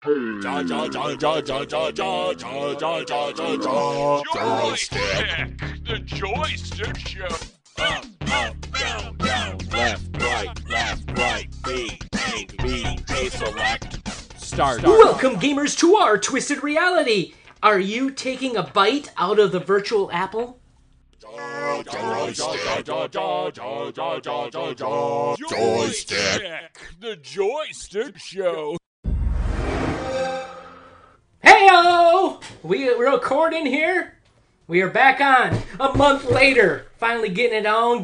Joystick, the Joystick Show. Up, down, left, right, B, A, select. Start. Welcome, gamers, to our Twisted Reality. Are you taking a bite out of the virtual apple? Joystick, the Joystick Show. Heyo! We're recording here. We are back on a month later. Finally getting it on.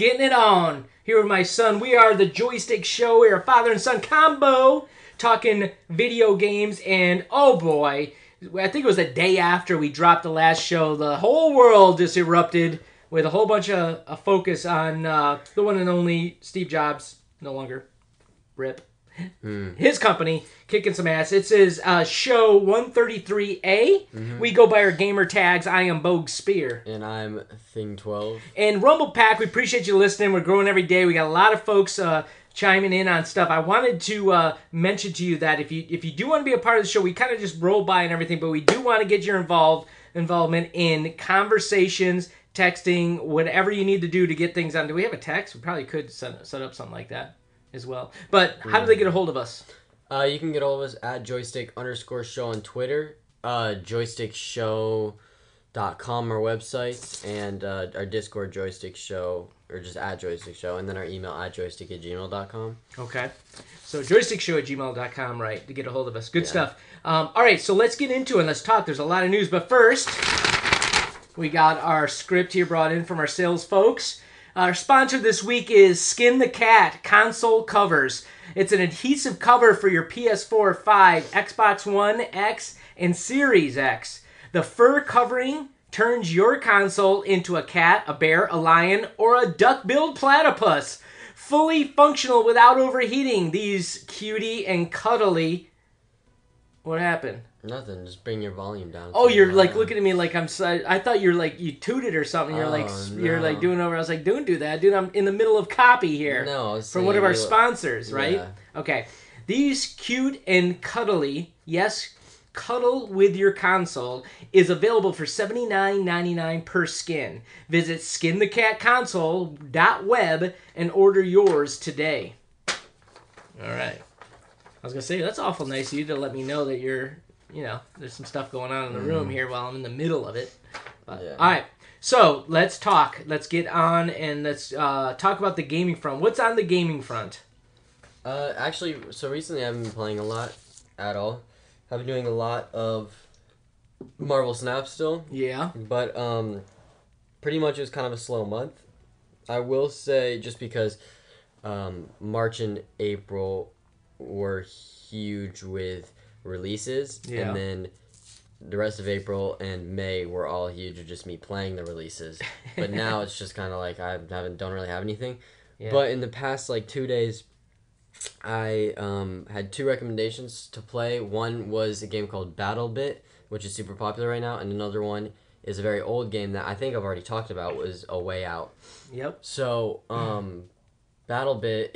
Here with my son. We are the Joystick Show. We are a father and son combo talking video games. And oh boy, I think it was the day after we dropped the last show, the whole world just erupted with a whole bunch of focus on the one and only Steve Jobs. No longer. RIP. His company kicking some ass. It says show 133A. Mm-hmm. We go by our gamer tags. I am Bogue Spear. And I'm Thing12. And Rumble Pack, we appreciate you listening. We're growing every day. We got a lot of folks chiming in on stuff. I wanted to mention to you that if you do want to be a part of the show, we kind of just roll by and everything, but we do want to get your involvement in conversations, texting, whatever you need to do to get things on. Do we have a text? We probably could set up something like that as well. But how do they get a hold of us? You can get a hold of us at joystick_show on Twitter, joystickshow.com, our website, and our Discord Joystick Show, or just at Joystick Show, and then our email at joystick@gmail.com. Okay. So joystickshow@gmail.com, right, to get a hold of us. Good stuff. All right, so let's get into it and let's talk. There's a lot of news, but first, we got our script here brought in from our sales folks. Our sponsor this week is Skin the Cat Console Covers. It's an adhesive cover for your PS4, 5, Xbox One X, and Series X. The fur covering turns your console into a cat, a bear, a lion, or a duck-billed platypus. Fully functional without overheating. These cutie and cuddly... What happened? Nothing. Just bring your volume down. Oh, you're like looking at me like I'm. I thought you're like you tooted or something. You're you're like doing over. I was like, don't do that, dude. I'm in the middle of copy here. No, from one of our sponsors, right? Yeah. Okay, these cute and cuddly, yes, cuddle with your console is available for $79.99 per skin. Visit skinthecatconsole.web and order yours today. All right. I was gonna say that's awful nice of you to let me know that you're. There's some stuff going on in the room here while I'm in the middle of it. Yeah. All right, so let's talk. Let's get on and let's talk about the gaming front. What's on the gaming front? Actually, so recently I haven't been playing a lot at all. I've been doing a lot of Marvel Snap still. Yeah. But pretty much it was kind of a slow month. I will say, just because March and April were huge with releases, and then the rest of April and May were all huge of just me playing the releases. But now it's just kind of like I don't really have anything. Yeah. But in the past 2 days, I had 2 recommendations to play. One was a game called BattleBit, which is super popular right now, and another one is a very old game that I think I've already talked about, was A Way Out. Yep. So BattleBit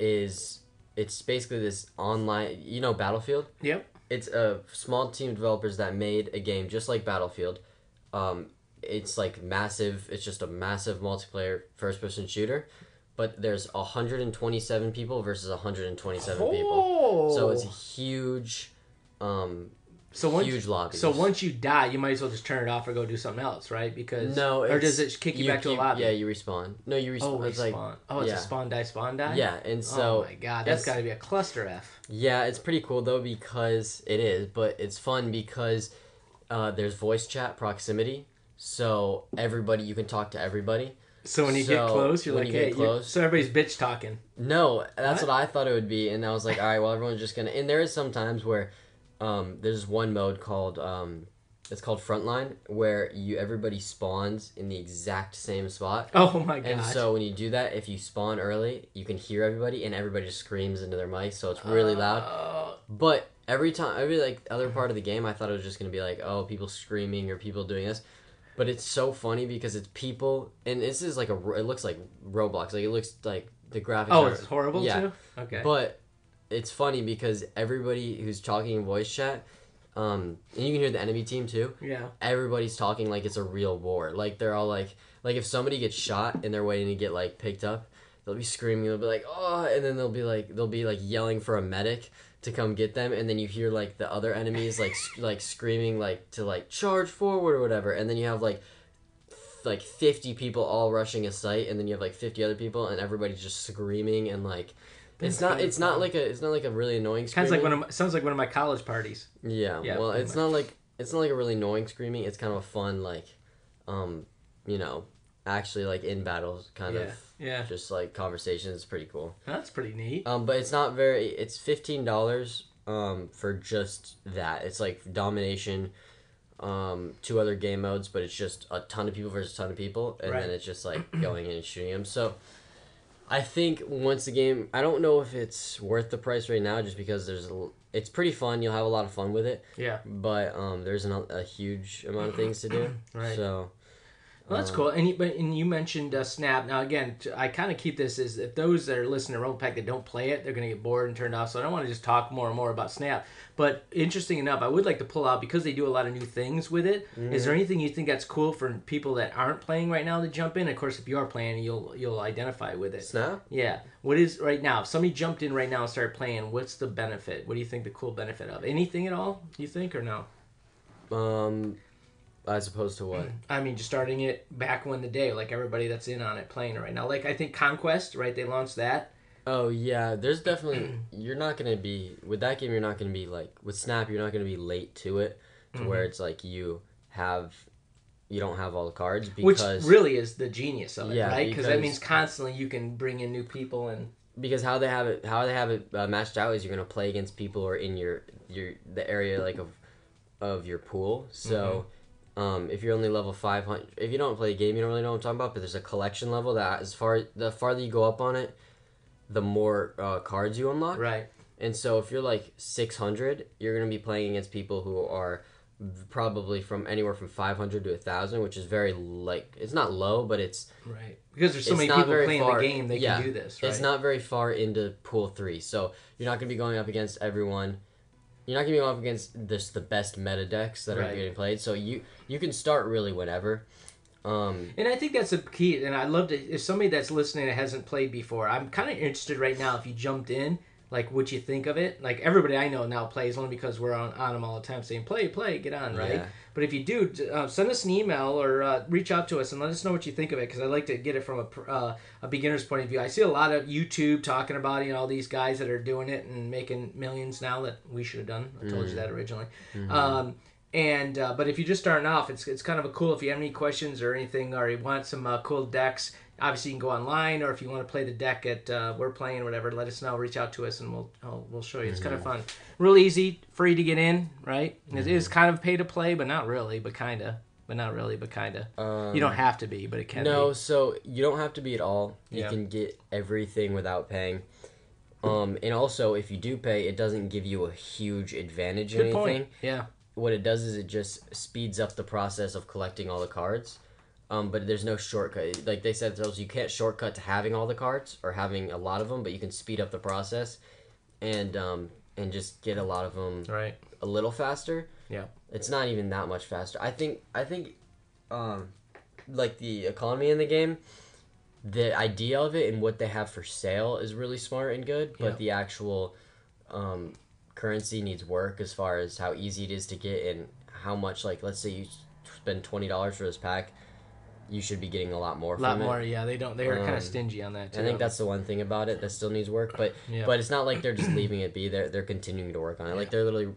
it's basically this online, Battlefield? Yep. It's a small team of developers that made a game just like Battlefield. It's massive. It's just a massive multiplayer first-person shooter. But there's 127 people versus 127 people. So it's a huge, huge lobby. So once you die, you might as well just turn it off or go do something else, right? Because or does it kick you back to a lobby? Yeah, you respawn. No, you respawn. Oh, respawn. It's a spawn die. Yeah, and so... Oh my god, that's got to be a cluster F. Yeah, it's pretty cool though, because it is, but it's fun because there's voice chat proximity, so you can talk to everybody. So when you get close, you're like, hey, so everybody's bitch talking. No, that's what I thought it would be, and I was like, all right, well, everyone's just gonna... And there is some times where there's one mode called... It's called Frontline, where everybody spawns in the exact same spot. Oh my god! And so when you do that, if you spawn early, you can hear everybody, and everybody just screams into their mic, so it's really loud. But every other part of the game, I thought it was just gonna be people screaming or people doing this. But it's so funny because it's people, and this is it looks like Roblox. It looks like the graphics. Oh, it's horrible too. Okay. But it's funny because everybody who's talking in voice chat. and you can hear the enemy team too. Yeah. Everybody's talking like it's a real war. Like they're all like if somebody gets shot and they're waiting to get like picked up, they'll be screaming. They'll be like, oh, and then they'll be like yelling for a medic to come get them, and then you hear like the other enemies like screaming like to like charge forward or whatever, and then you have like 50 people all rushing a site, and then you have like 50 other people, and everybody's just screaming and like it's not like a really annoying screaming. Sounds like one of my college parties. Yeah. Well, it's not like a really annoying screaming. It's kind of a fun like actually like in battles kind of just like conversations. It's pretty cool. That's pretty neat. But it's not very. It's $15 for just that. It's like domination, 2 other game modes, but it's just a ton of people versus a ton of people, and then it's just like going in and shooting them. So I think once the game, I don't know if it's worth the price right now, just because it's pretty fun. You'll have a lot of fun with it. Yeah. But there's a huge amount of things to do. Right. So. Well, that's cool. And you mentioned Snap. Now, again, I kind of keep this as if those that are listening to Rumble Pack that don't play it, they're going to get bored and turned off. So I don't want to just talk more and more about Snap. But interesting enough, I would like to pull out, because they do a lot of new things with it. Mm-hmm. Is there anything you think that's cool for people that aren't playing right now to jump in? Of course, if you are playing, you'll identify with it. Snap? Yeah. What is right now? If somebody jumped in right now and started playing, what's the benefit? What do you think the cool benefit of? Anything at all, you think, or no? As opposed to what? I mean, just starting it back when the day, like everybody that's in on it playing it right now. Like, I think Conquest, right? They launched that. Oh, yeah. There's definitely... You're not going to be... With that game, you're not going to be, like... With Snap, you're not going to be late to it, to where it's like you don't have all the cards, because... Which really is the genius of it, right? Because that means constantly you can bring in new people and... Because how they have it matched out is you're going to play against people who are in the area, like, of your pool. So... if you're only level 500, if you don't play the game, you don't really know what I'm talking about, but there's a collection level that the farther you go up on it, the more cards you unlock. Right. And so if you're like 600, you're going to be playing against people who are probably from anywhere from 500 to 1,000, which is very, like, it's not low, but it's... Right. Because there's so many people playing the game, they can do this, right? It's not very far into Pool 3, so you're not going to be going up against everyone. You're not going to be going up against the best meta decks that are getting played, so you can start really whenever. And I think that's a key, and I'd love to, if somebody that's listening that hasn't played before, I'm kind of interested right now, if you jumped in, like, what you think of it. Like, everybody I know now plays only because we're on them all the time saying, play, get on, right? Yeah. But if you do, send us an email or reach out to us and let us know what you think of it, because I like to get it from a beginner's point of view. I see a lot of YouTube talking about it, all these guys that are doing it and making millions now that we should have done. I told you that originally. Mm-hmm. But if you're just starting off, it's kind of a cool, if you have any questions or anything, or you want some cool decks, obviously you can go online, or if you want to play the deck at we're playing or whatever, let us know, reach out to us, and we'll show you. It's kind of fun. Real easy, free to get in, right? It is kind of pay to play, but not really, but kind of. But not really, but kind of. You don't have to be, but it can be. No, so you don't have to be at all. You can get everything without paying. And also, if you do pay, it doesn't give you a huge advantage in anything. Point. Yeah. What it does is it just speeds up the process of collecting all the cards. But there's no shortcut. Like they said, you can't shortcut to having all the cards or having a lot of them, but you can speed up the process and just get a lot of them a little faster. Yeah, it's not even that much faster. I think like the economy in the game, the idea of it and what they have for sale is really smart and good, but the actual currency needs work as far as how easy it is to get and how much. Like, let's say you spend $20 for this pack. You should be getting a lot more from it. A lot more, yeah. They are kind of stingy on that, too. I think that's the one thing about it that still needs work. But it's not like they're just leaving it be. They're continuing to work on it. Yeah. Like, they're literally,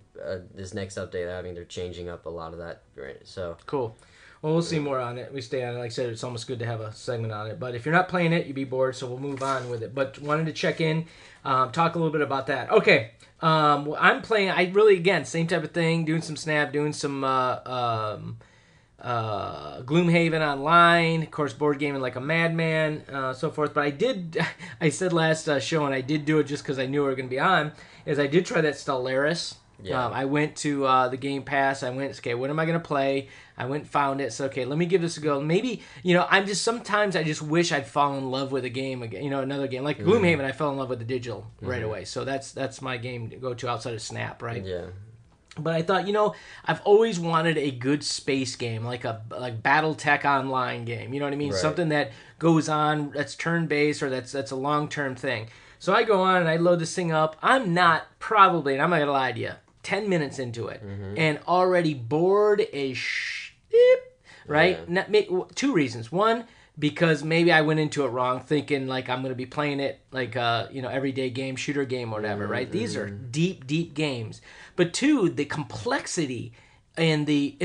this next update they're changing up a lot of that. Right. So cool. Well, we'll see more on it. We stay on it. Like I said, it's almost good to have a segment on it. But if you're not playing it, you'd be bored, so we'll move on with it. But wanted to check in, talk a little bit about that. Okay. I'm playing, again, same type of thing, doing some Snap, doing some... Gloomhaven online, of course, board gaming like a madman, so forth. But I said last show, and I did do it just because I knew we were going to be on, is I did try that Stellaris. Yeah. I went to the Game Pass. I went, okay, what am I going to play? I went and found it. So, okay, let me give this a go. Maybe, sometimes I just wish I'd fallen in love with a game again, another game. Like Gloomhaven, I fell in love with the digital right away. So that's my game to go to outside of Snap, right? Yeah. But I thought, I've always wanted a good space game, like BattleTech Online game. You know what I mean? Right. Something that goes on, that's turn-based, or that's a long-term thing. So I go on and I load this thing up. I'm not probably, and I'm not gonna lie to you, 10 minutes into it, and already bored as right? Yeah. Two reasons. One, because maybe I went into it wrong, thinking like I'm going to be playing it like everyday game, shooter game, or whatever, right? These are deep, deep games. But two, the complexity and the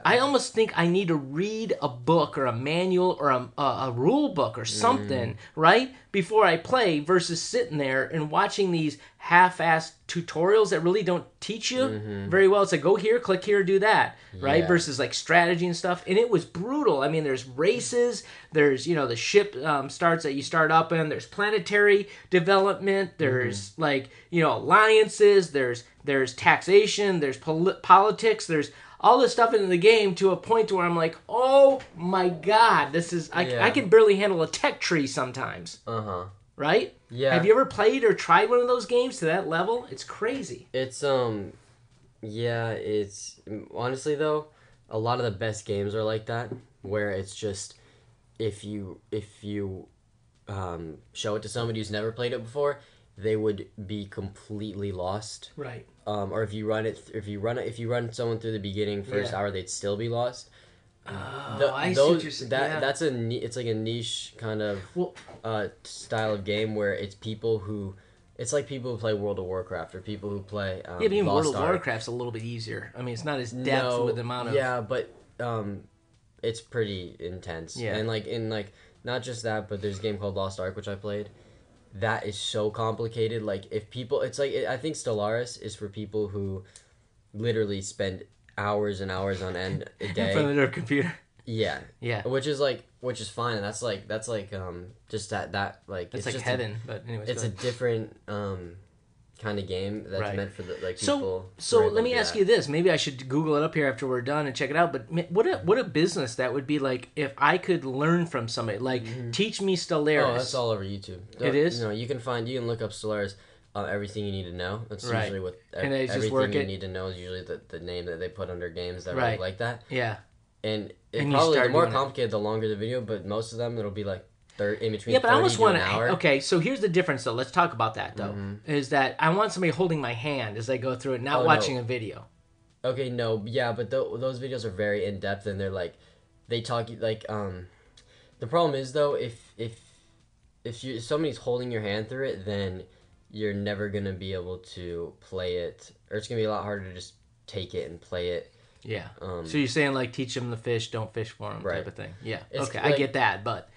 I almost think I need to read a book or a manual or a rule book or something, right, before I play, versus sitting there and watching these half-assed tutorials that really don't teach you very well. It's like, go here, click here, do that, right? Yeah. Versus like strategy and stuff. And it was brutal. I mean, there's races, there's, the ship starts that you start up in, there's planetary development, there's alliances, there's taxation, there's politics, there's all this stuff in the game, to a point where I'm like, oh my god, this is, I can barely handle a tech tree sometimes. Right? Yeah. Have you ever played or tried one of those games to that level? It's crazy. It's it's honestly though, a lot of the best games are like that, where it's just if you show it to somebody who's never played it before, they would be completely lost. Right. Or if you run someone through the beginning first hour, they'd still be lost. I see what you're saying. That's it's like a niche kind of style of game where it's people who play World of Warcraft, or people who play but even Lost World of Ark. Warcraft's a little bit easier. I mean, it's not as depth with the amount of... Yeah, but it's pretty intense. Yeah. And not just that, but there's a game called Lost Ark which I played. That is so complicated. Like, if people, I think Stellaris is for people who literally spend hours and hours on end a day in front of their computer. Yeah. Which is fine, and that's just that it's it's like just heaven. But anyways, it's a different kind of game that's meant for the people. So let me ask you this. Maybe I should Google it up here after we're done and check it out. But what a business that would be, like, if I could learn from somebody, like, teach me Stellaris. Oh, that's all over YouTube. It is? You can look up Stellaris. Everything you need to know. That's usually what everything you need to know is usually the name that they put under games that are like that. Yeah. And probably the more complicated, the longer the video. But most of them, it'll be like in between. Yeah, but I almost want to. Okay, so here's the difference, though. Let's talk about that, though. Is that I want somebody holding my hand as I go through it, not watching a video. Okay, no, yeah, but those videos are very in depth, and they're like, they talk like The problem is, though, if somebody's holding your hand through it, then you're never gonna be able to play it, or it's gonna be a lot harder to just take it and play it. Yeah. So you're saying, like, teach them to fish, don't fish for them, type of thing. Yeah. Okay, I get that, but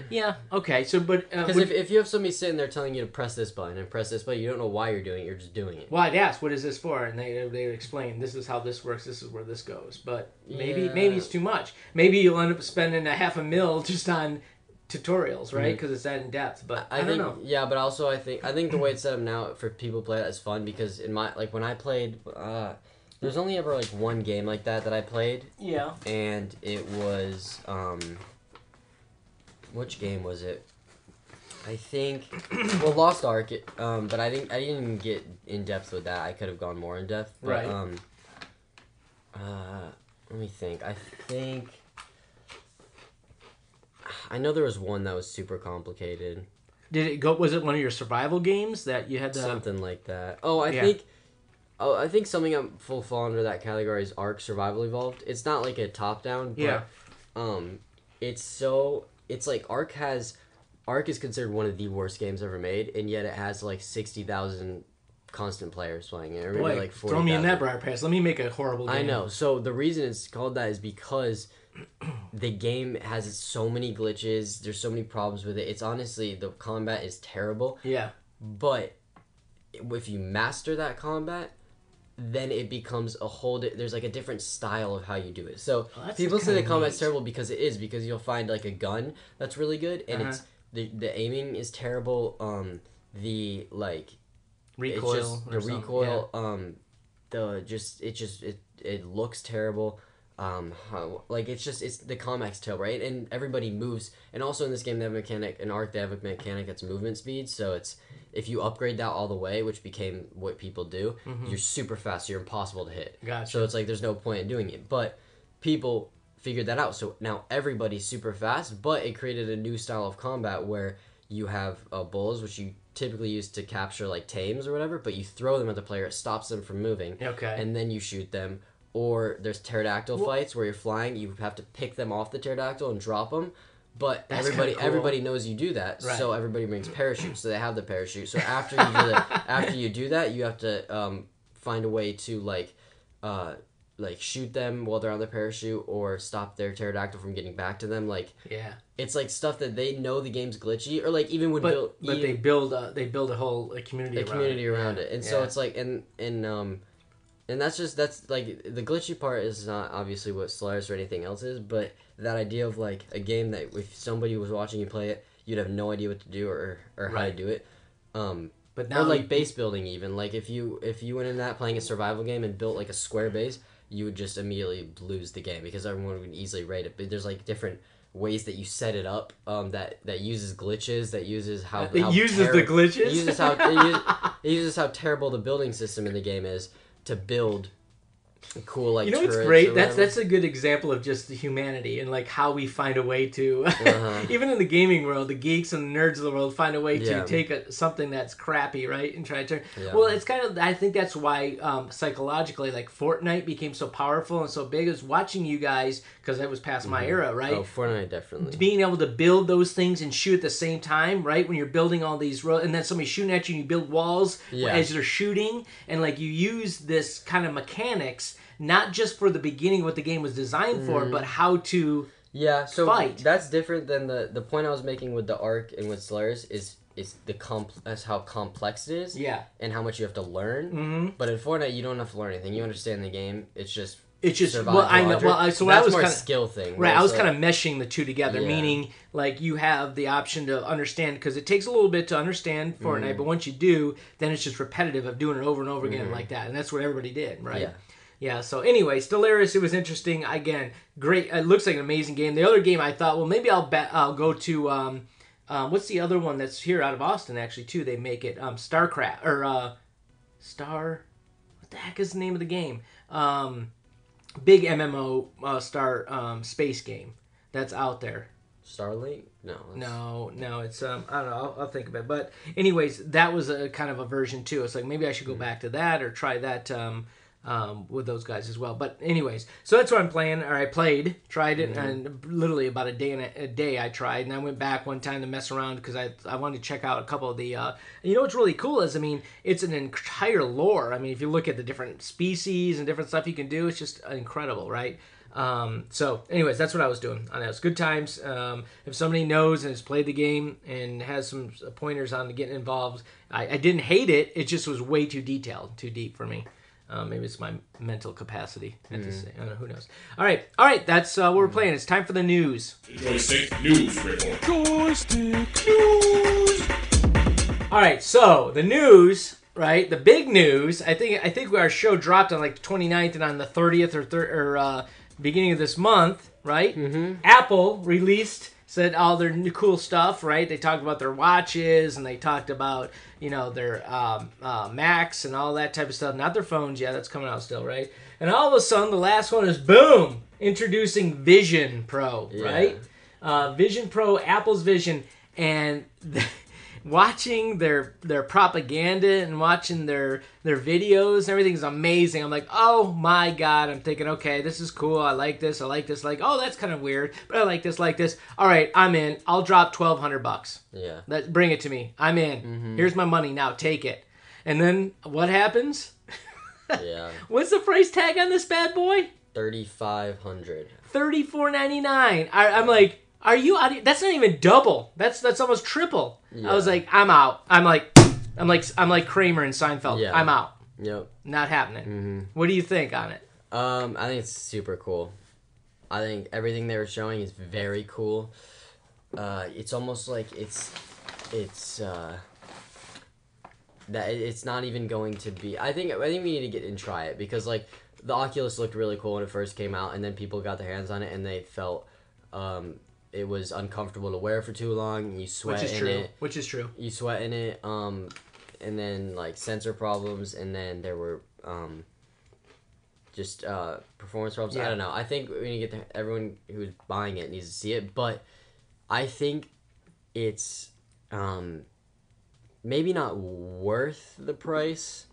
yeah. Okay. So, but because if you have somebody sitting there telling you to press this button and press this button, you don't know why you're doing it. You're just doing it. Well, I'd ask, what is this for? And they explain, this is how this works. This is where this goes. But maybe it's too much. Maybe you'll end up spending $500,000 just on tutorials, right? Because it's that in depth. But I don't know. Yeah, but also I think the way it's set up now for people to play that is fun, because in my when I played, there's only ever like one game like that I played. Yeah. And it was which game was it? I think Lost Ark. But I didn't even get in depth with that. I could have gone more in depth. But, right. Let me think. I know there was one that was super complicated. Did it go? Was it one of your survival games that you had to... Something like that. I think something that will fall under that category is Ark Survival Evolved. It's not like a top down, but it's like Ark is considered one of the worst games ever made, and yet it has like 60,000 constant players playing it. Or maybe like 40,000. Throw me in that briar patch. Let me make a horrible game. I know. So the reason it's called that is because the game has so many glitches. There's so many problems with it. It's honestly, the combat is terrible. Yeah. But if you master that combat, then it becomes there's like a different style of how you do it. So people say the combat's terrible because you'll find like a gun that's really good, and it's the aiming is terrible. The like recoil, it looks terrible. like it's the combat's terrible, right? And everybody moves, and also in this game they have they have a mechanic that's movement speed, so it's if you upgrade that all the way, which became what people do, you're super fast, so you're impossible to hit. Gotcha. So it's like there's no point in doing it, but people figured that out, so now everybody's super fast, but it created a new style of combat where you have bulls, which you typically use to capture like tames or whatever, but you throw them at the player, it stops them from moving, and then you shoot them. Or there's pterodactyl fights where you're flying, you have to pick them off the pterodactyl and drop them. But everybody knows you do that, so everybody brings parachutes. So they have the parachute. So after you do that, you have to find a way to like shoot them while they're on the parachute, or stop their pterodactyl from getting back to them. Like it's like stuff that they know the game's glitchy, or like even would build. But they build a whole community around it, and so it's like and that's like the glitchy part is not obviously what Stellaris or anything else is, but that idea of like a game that if somebody was watching you play it, you'd have no idea what to do or how to do it. But now, or like base building, even like if you went in that playing a survival game and built like a square base, you would just immediately lose the game because everyone would easily rate it. But there's like different ways that you set it up that uses glitches, that uses it uses how terrible the building system in the game is to build cool like what's great, that's a good example of just the humanity and like how we find a way to even in the gaming world, the geeks and the nerds of the world find a way to take something that's crappy, right, and try to turn well, it's kind of, I think that's why psychologically like Fortnite became so powerful and so big, is watching you guys, because that was past my era, right? Fortnite definitely being able to build those things and shoot at the same time, right, when you're building all these and then somebody's shooting at you and you build walls as they're shooting, and like you use this kind of mechanics not just for the beginning what the game was designed for, but how to fight. That's different than the point I was making with the Ark and with Stellaris is that's how complex it is, and how much you have to learn. But in Fortnite, you don't have to learn anything. You understand the game. It's just well, I know. Well, so that's I was more kind of skill thing, right? I was kind of meshing the two together, meaning like you have the option to understand, because it takes a little bit to understand Fortnite, but once you do, then it's just repetitive of doing it over and over again like that, and that's what everybody did, right? Yeah, so anyway, Stellaris, it was interesting. Again, great. It looks like an amazing game. The other game I thought, well, maybe I'll go to, what's the other one that's here out of Austin, actually, too? They make it, StarCraft, or, what the heck is the name of the game? Big MMO, space game that's out there. Starlink? No, it's, I don't know, I'll think of it. But anyways, that was a kind of a version, too. It's like, maybe I should go back to that or try that, with those guys as well. But anyways, so that's what I'm playing, or I tried it, and literally about a day I tried, and I went back one time to mess around because I wanted to check out a couple of the, you know what's really cool is, I mean, it's an entire lore. I mean, if you look at the different species and different stuff you can do, it's just incredible, right? So anyways, that's what I was doing. It was good times. If somebody knows and has played the game and has some pointers on to get involved, I didn't hate it. It just was way too detailed, too deep for me. Maybe it's my mental capacity. I don't know, who knows. All right. That's what we're playing. It's time for the news. Joystick News Report. Joystick News. All right, so the news, right? The big news. I think our show dropped on like the 29th and on the 30th or beginning of this month, right? Apple said all their new cool stuff, right? They talked about their watches, and they talked about, their Macs and all that type of stuff. Not their phones yet. That's coming out still, right? And all of a sudden, the last one is, boom, introducing Vision Pro, right? Vision Pro, Apple's Vision. And watching their propaganda and watching their videos, everything's amazing. I'm like, oh my god. I'm thinking, okay, this is cool. I like this. Like, oh, that's kind of weird, but I like this. All right, I'm in. I'll drop $1,200. Yeah. Bring it to me. I'm in. Here's my money. Now take it. And then what happens? Yeah. What's the price tag on this bad boy? $3,500. $34.99. I'm like, are you out of, that's not even double. That's almost triple. Yeah. I was like, I'm out. I'm like Kramer and Seinfeld. Yeah. I'm out. Yep. Not happening. What do you think on it? I think it's super cool. I think everything they were showing is very cool. It's almost like it's that it's not even going to be. I think we need to get and try it, because like the Oculus looked really cool when it first came out, and then people got their hands on it and they felt it was uncomfortable to wear for too long. You sweat in it. Which is true. You sweat in it, and then like sensor problems, and then there were just performance problems. Yeah. I don't know. I think when you get everyone who's buying it needs to see it, but I think it's maybe not worth the price.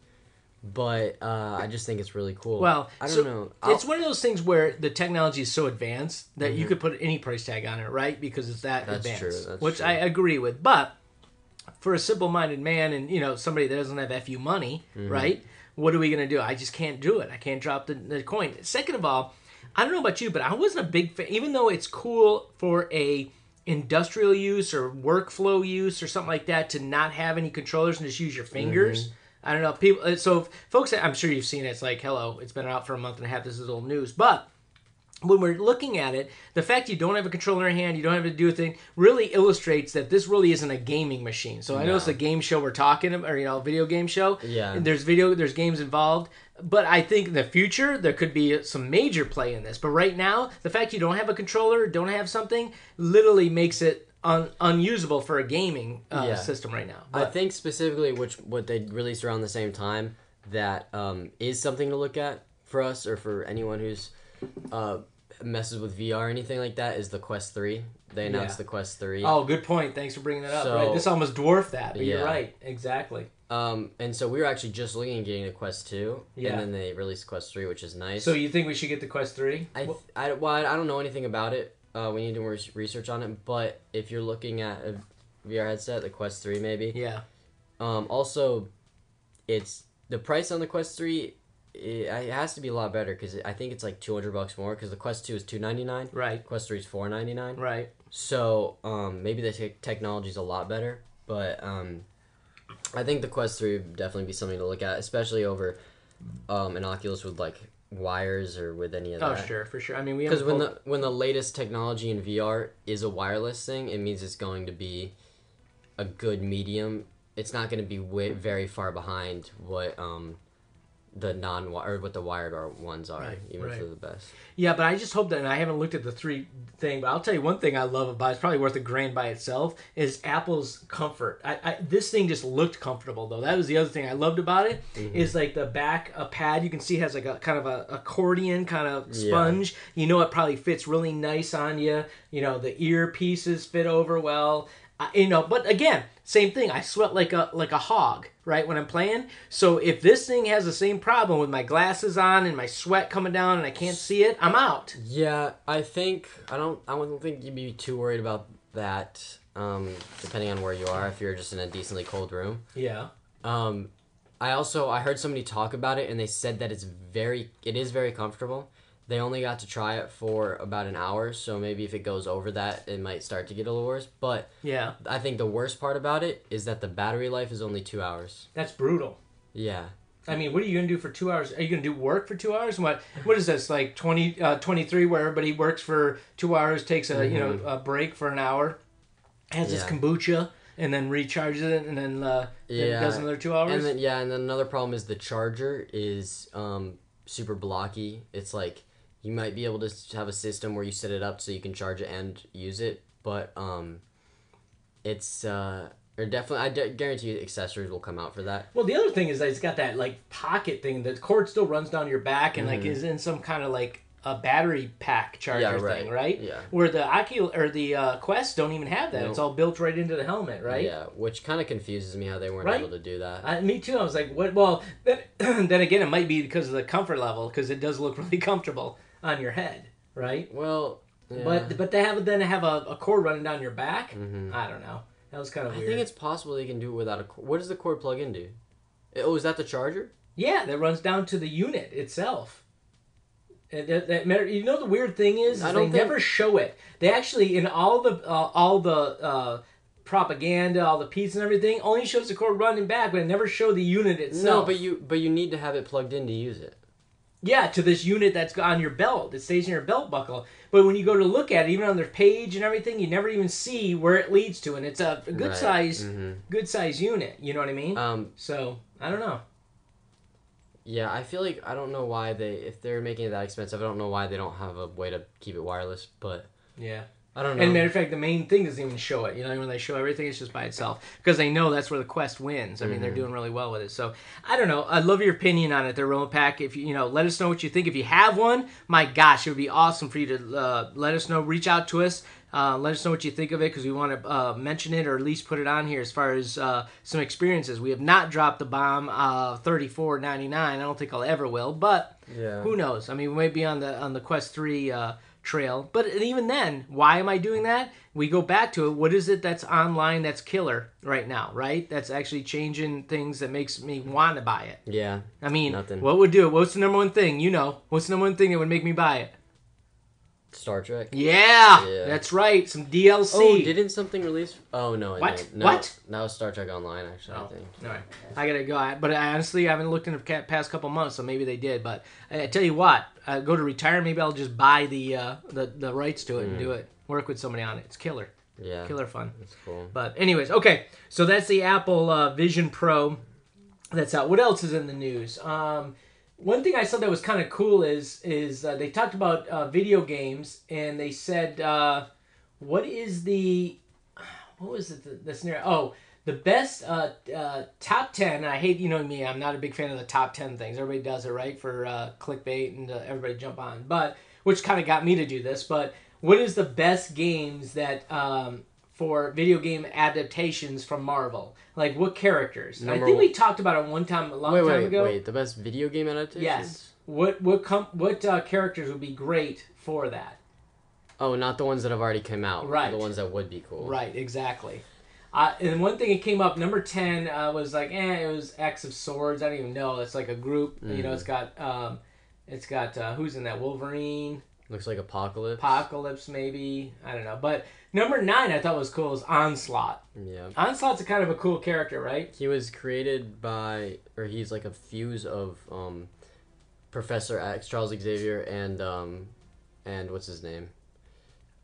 But I just think it's really cool. Well, I don't know. It's one of those things where the technology is so advanced that you could put any price tag on it, right? Because it's that advanced. True. That's which true. I agree with. But for a simple-minded man and, somebody that doesn't have FU money, right? What are we going to do? I just can't do it. I can't drop the coin. Second of all, I don't know about you, but I wasn't a big fan. Even though it's cool for a industrial use or workflow use or something like that to not have any controllers and just use your fingers. I don't know. People. So, folks, I'm sure you've seen it. It's like, hello, it's been out for a month and a half. This is old news. But when we're looking at it, the fact you don't have a controller in your hand, you don't have to do a thing, really illustrates that this really isn't a gaming machine. So I know it's a game show we're talking about, or video game show. Yeah. And there's games involved. But I think in the future, there could be some major play in this. But right now, the fact you don't have a controller, don't have something, literally makes it unusable for a gaming system right now. But I think specifically what they released around the same time that is something to look at for us or for anyone who's messes with VR or anything like that is the Quest 3. They announced the Quest 3. Oh, good point. Thanks for bringing that up. So, right? This almost dwarfed that, but you're right. Exactly. And so we were actually just looking at getting the Quest 2, yeah. and then they released Quest 3, which is nice. So you think we should get the Quest 3? I don't know anything about it. We need to do more research on it, but if you're looking at a VR headset, the Quest 3 maybe. Yeah. Also, it's the price on the Quest 3. It has to be a lot better because I think it's like $200 more because the Quest 2 is $299. Right. Quest 3 is $499. Right. So maybe the technology is a lot better, but I think the Quest 3 would definitely be something to look at, especially over an Oculus with like wires or with any of that. Oh, sure, for sure. I mean, because when the latest technology in VR is a wireless thing, it means it's going to be a good medium. It's not going to be very far behind what the what the wired ones are, even if they're the best. Yeah, but I just hope that, and I haven't looked at the 3 thing, but I'll tell you one thing I love about it, it's probably worth $1,000 by itself, is Apple's comfort. This thing just looked comfortable, though. That was the other thing I loved about it, is like the back, a pad you can see has like a kind of a accordion kind of sponge. Yeah. You know it probably fits really nice on you. You know, the earpieces fit over well. But again, same thing. I sweat like a hog, right, when I'm playing. So if this thing has the same problem with my glasses on and my sweat coming down and I can't see it, I'm out. Yeah, I don't think you'd be too worried about that, depending on where you are, if you're just in a decently cold room. Yeah. I heard somebody talk about it and they said that it is very comfortable. They only got to try it for about an hour, so maybe if it goes over that, it might start to get a little worse. But yeah, I think the worst part about it is that the battery life is only 2 hours. That's brutal. Yeah. I mean, what are you going to do for 2 hours? Are you going to do work for 2 hours? What is this, like 23, where everybody works for 2 hours, takes a break for an hour, has this kombucha, and then recharges it, and then does another 2 hours? And then another problem is the charger is super blocky. It's like, you might be able to have a system where you set it up so you can charge it and use it, but it's definitely, I guarantee you accessories will come out for that. Well, the other thing is that it's got that like pocket thing. The cord still runs down your back and like is in some kind of like a battery pack charger thing, right? Yeah. Where the the Quest don't even have that. Nope. It's all built right into the helmet, right? Yeah, which kind of confuses me how they weren't able to do that. Me too. I was like, what? Well, then again, it might be because of the comfort level, because it does look really comfortable on your head, right? Well, yeah. But they have a cord running down your back. I don't know. That was kind of weird. I think it's possible they can do it without a cord. What does the cord plug into? Oh, is that the charger? Yeah, that runs down to the unit itself. The weird thing is they never show it. They actually, in all the propaganda, all the pieces and everything, only shows the cord running back, but it never shows the unit itself. No, but you need to have it plugged in to use it. Yeah, to this unit that's on your belt. It stays in your belt buckle. But when you go to look at it, even on their page and everything, you never even see where it leads to. And it's a good size unit. You know what I mean? So, I don't know. Yeah, I feel like I don't know why if they're making it that expensive, I don't know why they don't have a way to keep it wireless, but yeah. I don't know. And matter of fact, the main thing doesn't even show it. When they show everything, it's just by itself because they know that's where the Quest wins. I mean, they're doing really well with it. So I don't know. I'd love your opinion on it. The remote pack. If let us know what you think. If you have one, my gosh, it would be awesome for you to let us know. Reach out to us. Let us know what you think of it because we want to mention it or at least put it on here as far as some experiences. We have not dropped the bomb $34.99. I don't think I'll ever will, but who knows? I mean, we might be on the Quest 3 trail. But even then, why am I doing that? We go back to it. What is it that's online that's killer right now, right? That's actually changing things that makes me want to buy it. Yeah. I mean, nothing. What would do it? What's the number one thing? What's the number one thing that would make me buy it? Star Trek. Yeah, that's right. Some DLC. Oh, didn't something release? Oh no, it What? didn't. No, What? That was Star Trek Online, actually. I think. All right, I gotta go. But I honestly haven't looked in the past couple months, so maybe they did. But I tell you what, I go to retire. Maybe I'll just buy the rights to it and do it. Work with somebody on it. It's killer. Yeah. Killer fun. That's cool. But anyways, okay. So that's the Apple Vision Pro. That's out. What else is in the news? One thing I saw that was kind of cool is they talked about video games, and they said, what was the scenario? Oh, the best top 10. I hate, me, I'm not a big fan of the top 10 things. Everybody does it, right, for clickbait and everybody jump on. But which kind of got me to do this. But what is the best games that for video game adaptations from Marvel? Like, what characters? I think we talked about it one time, a long time ago. Wait, the best video game adaptations? Yes. What characters would be great for that? Oh, not the ones that have already come out. Right. The ones that would be cool. Right, exactly. And one thing that came up, number 10 was like, it was X of Swords. I don't even know. It's like a group. It's got who's in that? Wolverine. Looks like Apocalypse. Apocalypse, maybe. I don't know. But number 9 I thought was cool is Onslaught. Yeah. Onslaught's a kind of a cool character, right? He was created he's like a fuse of Professor X, Charles Xavier, and what's his name?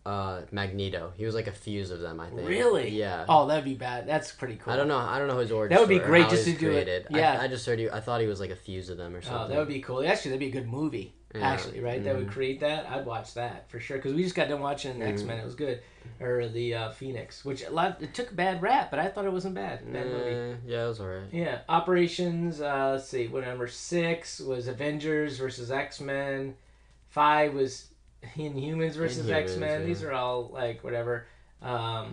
Magneto. He was like a fuse of them, I think. Really? Yeah. Oh, that'd be bad. That's pretty cool. I don't know his origin. That would be story, great how just he was to do created. it. Yeah. I just heard I thought he was like a fuse of them or something. Oh, that would be cool. Actually, that'd be a good movie. Yeah. Actually, right? That would create that. I'd watch that for sure because we just got done watching X-Men. It was good, or the Phoenix, which it took a bad rap, but I thought it wasn't bad. Bad movie. Yeah, it was alright. Yeah, Operations. Let's see. What number 6 was Avengers versus X-Men. 5 was Inhumans versus X-Men. Yeah. These are all like whatever. I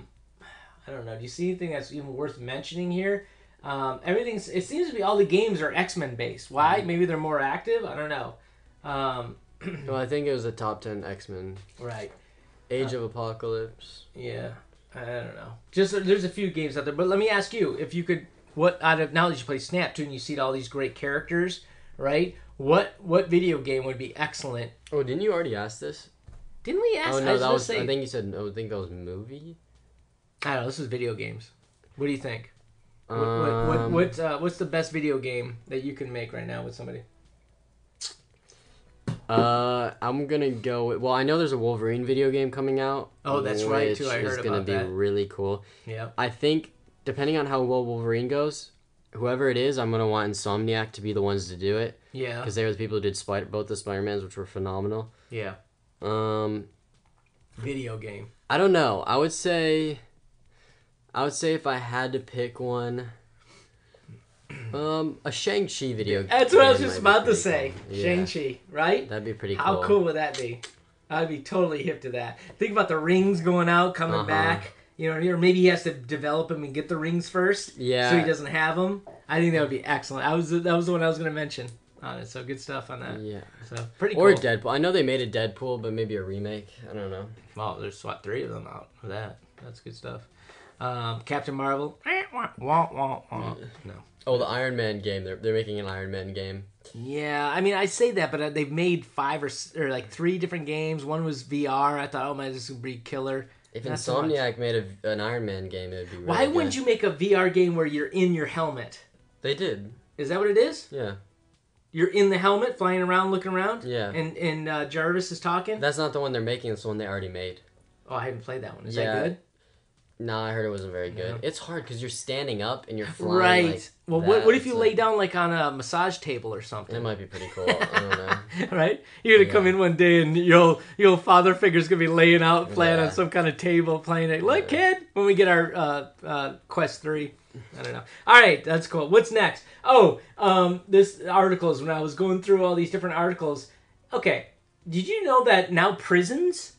don't know. Do you see anything that's even worth mentioning here? It seems to be all the games are X-Men based. Why? Maybe they're more active. I don't know. Well, I think it was the top 10 X-Men. Right. Age of Apocalypse. Yeah. I don't know. Just there's a few games out there, but let me ask you if you could. Now that you play Snap too, and you see all these great characters, right? What video game would be excellent? Oh, didn't you already ask this? Didn't we ask? Oh no, I think you said no. I think that was movie. I don't know. This is video games. What do you think? What's the best video game that you can make right now with somebody? I'm gonna go with, well, I know there's a Wolverine video game coming out. Oh, that's right too. I heard about that. It's gonna be really cool. Yeah. I think depending on how well Wolverine goes, whoever it is, I'm gonna want Insomniac to be the ones to do it. Yeah. Because they were the people who did both the Spider-Mans, which were phenomenal. Yeah. Video game. I don't know. I would say if I had to pick one, a Shang-Chi video game. That's what I was just about to say. Cool. Yeah. Shang-Chi, right? That'd be pretty cool. How cool would that be? I'd be totally hip to that. Think about the rings going out, coming back. Or maybe he has to develop them and get the rings first. Yeah. So he doesn't have them. I think that would be excellent. That was the one I was going to mention on it. So good stuff on that. Yeah. So pretty cool. Or Deadpool. I know they made a Deadpool, but maybe a remake. I don't know. Well, there's 3 of them out for that. That's good stuff. Captain Marvel. No. Oh, the Iron Man game. They're making an Iron Man game. Yeah, I mean, I say that, but they've made 5 or like 3 different games. One was VR. I thought, oh man, this would be killer. If Insomniac made an Iron Man game, it would be really Why good. wouldn't you make a VR game where you're in your helmet? They did. Is that what it is? Yeah. You're in the helmet, flying around, looking around? Yeah. And Jarvis is talking? That's not the one they're making. It's the one they already made. Oh, I haven't played that one. Is that good? No, I heard it wasn't very good. Yeah. It's hard because you're standing up and you're flying. Right. Like Well, that. what if you It's lay like- down like on a massage table or something? It might be pretty cool. I don't know. Right? You're gonna come in one day and your father figure's gonna be laying out flat Yeah. on some kind of table playing it. Look, kid, when we get our Quest 3. I don't know. All right, that's cool. What's next? Oh, this articles. When I was going through all these different articles, okay, did you know that now prisons,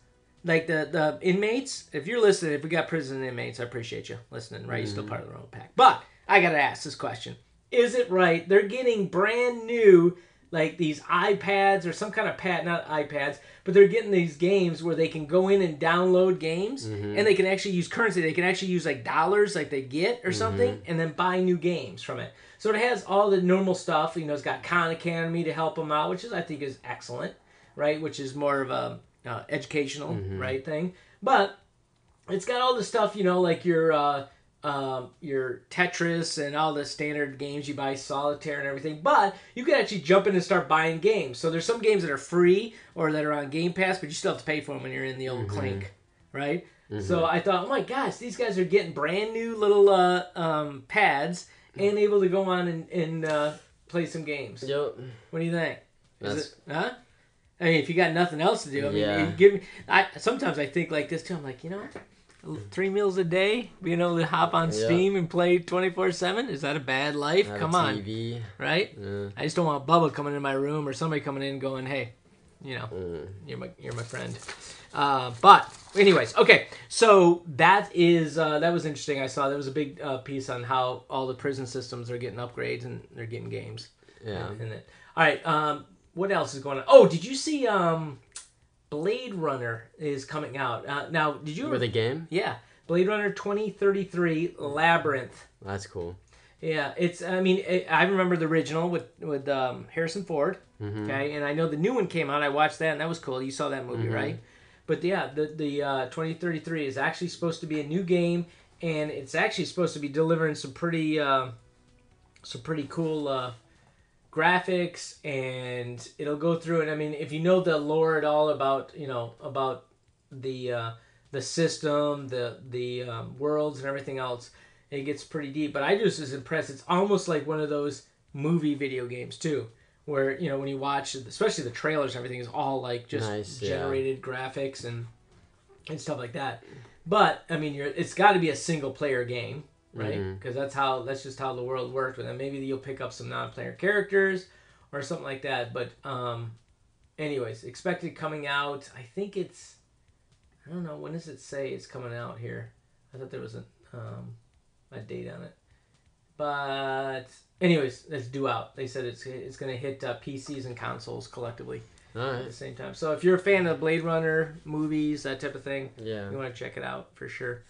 like the inmates, if you're listening, if we got prison inmates, I appreciate you listening, right? You're still part of the Royal Pack. But I got to ask this question. Is it right? They're getting brand new, like these iPads or some kind of pad, not iPads, but they're getting these games where they can go in and download games and they can actually use currency. They can actually use like dollars like they get or something and then buy new games from it. So it has all the normal stuff. You know, it's got Khan Academy to help them out, which is I think is excellent, right? Which is more of a educational, right, thing. But it's got all the stuff, you know, like your Tetris and all the standard games you buy, Solitaire and everything. But you can actually jump in and start buying games. So there's some games that are free or that are on Game Pass, but you still have to pay for them when you're in the old Clink, right? So I thought, oh my gosh, these guys are getting brand new little pads and able to go on and play some games. Yep. What do you think? Huh? I mean, if you got nothing else to do, I mean, Yeah. you give me. Sometimes I think like this too. I'm like, you know, 3 meals a day, being able to hop on Steam and play 24/7. Is that a bad life? Have Come a on, TV. right? Yeah. I just don't want Bubba coming in my room or somebody coming in going, hey, you know, you're my friend. But anyways, okay. So that was interesting. I saw there was a big piece on how all the prison systems are getting upgrades and they're getting games. Yeah. In it. All right. What else is going on? Oh, did you see BladeRunner is coming out? Now, did you ever... With a game? Yeah. BladeRunner 2033 Labyrinth. That's cool. Yeah, it's... I mean, I remember the original with Harrison Ford. Okay, and I know the new one came out. I watched that, and that was cool. You saw that movie, right? But yeah, the 2033 is actually supposed to be a new game, and it's actually supposed to be delivering some pretty cool graphics, and it'll go through. And I mean, if you know the lore at all about the system, the worlds, and everything else, it gets pretty deep. But I just was impressed. It's almost like one of those movie video games too, where when you watch, especially the trailers, everything is all like just nice, generated graphics and stuff like that. But I mean, it's got to be a single player game. Right, because that's just how the world works. But then maybe you'll pick up some non-player characters or something like that. But anyways, expected coming out. I think it's, I don't know, when does it say it's coming out here? I thought there was a date on it. But anyways, it's due out. They said it's going to hit PCs and consoles collectively at the same time. So if you're a fan of Blade Runner movies, that type of thing, you want to check it out for sure.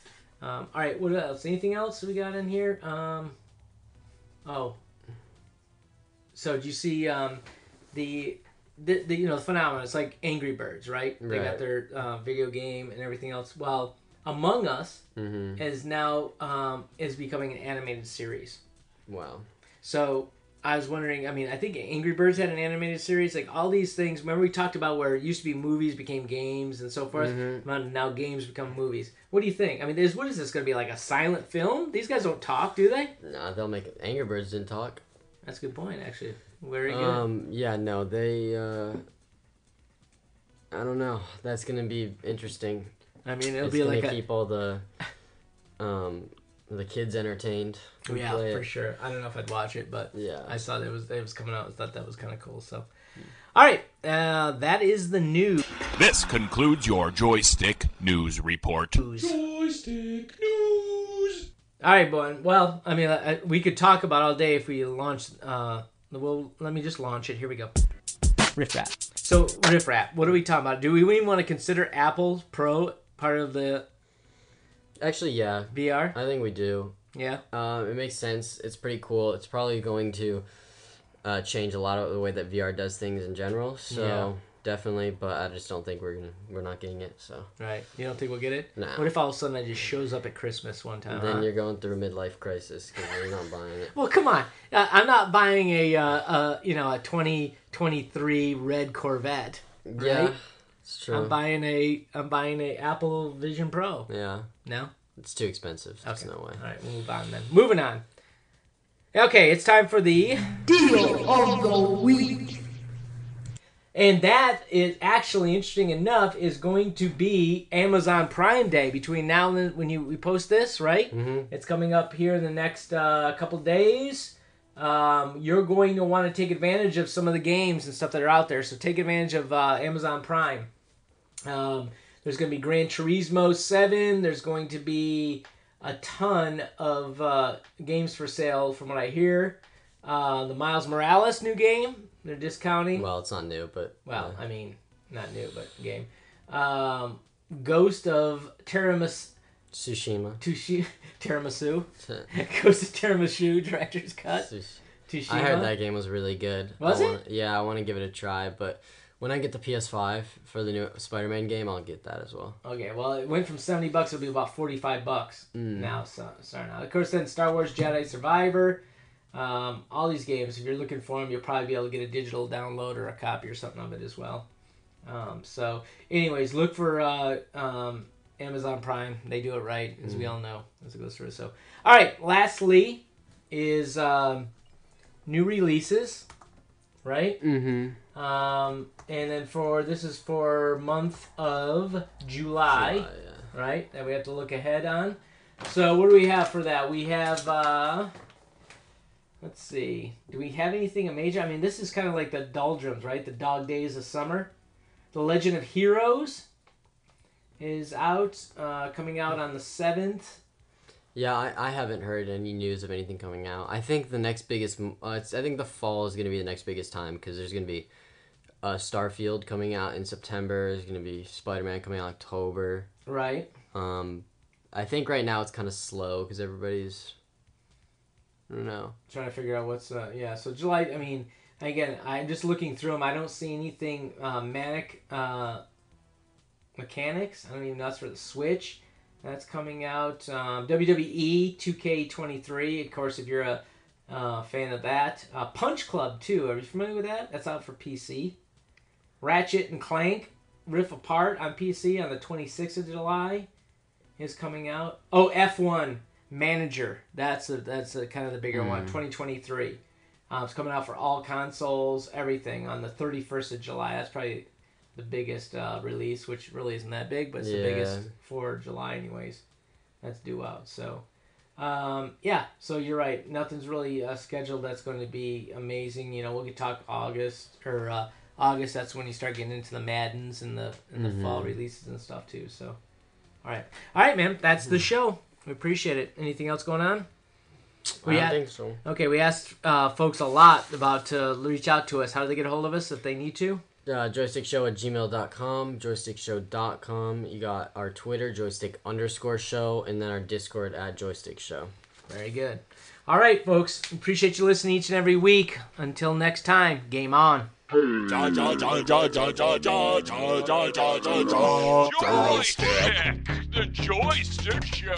All right, what else? Anything else we got in here? So did you see the phenomenon? It's like Angry Birds, right? They got their video game and everything else. Well, Among Us is now is becoming an animated series. Wow. So I was wondering, I mean, I think Angry Birds had an animated series. Like all these things, remember we talked about where it used to be movies became games and so forth? Now games become movies. What do you think? I mean, what is this going to be, like a silent film? These guys don't talk, do they? Nah, they'll make it. Angry Birds didn't talk. That's a good point, actually. Very good. Yeah, no, they, I don't know. That's going to be interesting. I mean, it'll be like keep all the kids entertained. Yeah, for sure. I don't know if I'd watch it, but yeah, I saw that it was coming out. I thought that was kind of cool. So, all right, that is the news. This concludes your Joystick News Report. Joystick News. All right, boy. Well, I mean, we could talk about all day if we launched. Well, let me just launch it. Here we go. Riff Rap. So, Riff Rap. What are we talking about? Do we even want to consider Apple Pro part of the? Actually, yeah. VR? I think we do. Yeah. It makes sense. It's pretty cool. It's probably going to change a lot of the way that VR does things in general. So definitely, but I just don't think we're not getting it. So right. You don't think we'll get it? Nah. What if all of a sudden it just shows up at Christmas one time? Then you're going through a midlife crisis because you're not buying it. Well, come on. I'm not buying a 2023 red Corvette. Right? Yeah, it's true. I'm buying a Apple Vision Pro. Yeah. No? It's too expensive. There's Okay. no way. All right, we'll move on then. Moving on. Okay, it's time for the Deal of the week. And that is actually, interesting enough, is going to be Amazon Prime Day between now and then when we post this, right? Mm-hmm. It's coming up here in the next couple days. You're going to want to take advantage of some of the games and stuff that are out there. So take advantage of Amazon Prime. There's going to be Gran Turismo 7. There's going to be a ton of games for sale from what I hear. The Miles Morales new game, they're discounting. Well, it's not new, but... Well, I mean, not new, but game. Ghost of Tsushima. Tiramisu. Ghost of Tiramisu, Director's Cut. Tsushima. I heard that game was really good. Was it? Yeah, I want to give it a try, but when I get the PS5 for the new Spider-Man game, I'll get that as well. Okay, well, it went from $70, it'll be about $45 now. So, sorry now. Of course, then Star Wars Jedi Survivor. All these games, if you're looking for them, you'll probably be able to get a digital download or a copy or something of it as well. So, anyways, look for Amazon Prime. They do it right, as we all know, as it goes through. So, all right, lastly is new releases, right? Mm-hmm. And then this is for month of July, Yeah. right? That we have to look ahead on. So, what do we have for that? We have... let's see. Do we have anything major? I mean, this is kind of like the doldrums, right? The dog days of summer. The Legend of Heroes is out, coming out on the 7th. Yeah, I haven't heard any news of anything coming out. I think the next biggest... I think the fall is going to be the next biggest time, because there's going to be Starfield coming out in September. There's going to be Spider-Man coming out in October. Right. I think right now it's kind of slow, because everybody's... I don't know. Trying to figure out what's... yeah, so July, I mean, again, I'm just looking through them. I don't see anything Manic Mechanics. I don't even know that's for the Switch. That's coming out. WWE 2K23, of course, if you're a fan of that. Punch Club, too. Are you familiar with that? That's out for PC. Ratchet and Clank Rift Apart on PC on the 26th of July is coming out. Oh, F1 Manager. That's a kind of the bigger one. 2023. It's coming out for all consoles, everything on the 31st of July. That's probably the biggest release, which really isn't that big, but it's the biggest for July anyways. That's due out. So, yeah, so you're right. Nothing's really scheduled that's going to be amazing. You know, we'll get talk August, that's when you start getting into the Maddens and the fall releases and stuff too. So, all right, man, that's the show. We appreciate it. Anything else going on? I don't think so. Okay, we asked folks a lot about to reach out to us. How do they get a hold of us if they need to? JoystickShow@gmail.com, JoystickShow.com. You got our Twitter, Joystick_show, and then our Discord @JoystickShow. Very good. All right, folks. Appreciate you listening each and every week. Until next time, game on. Joystick, the Joystick Show.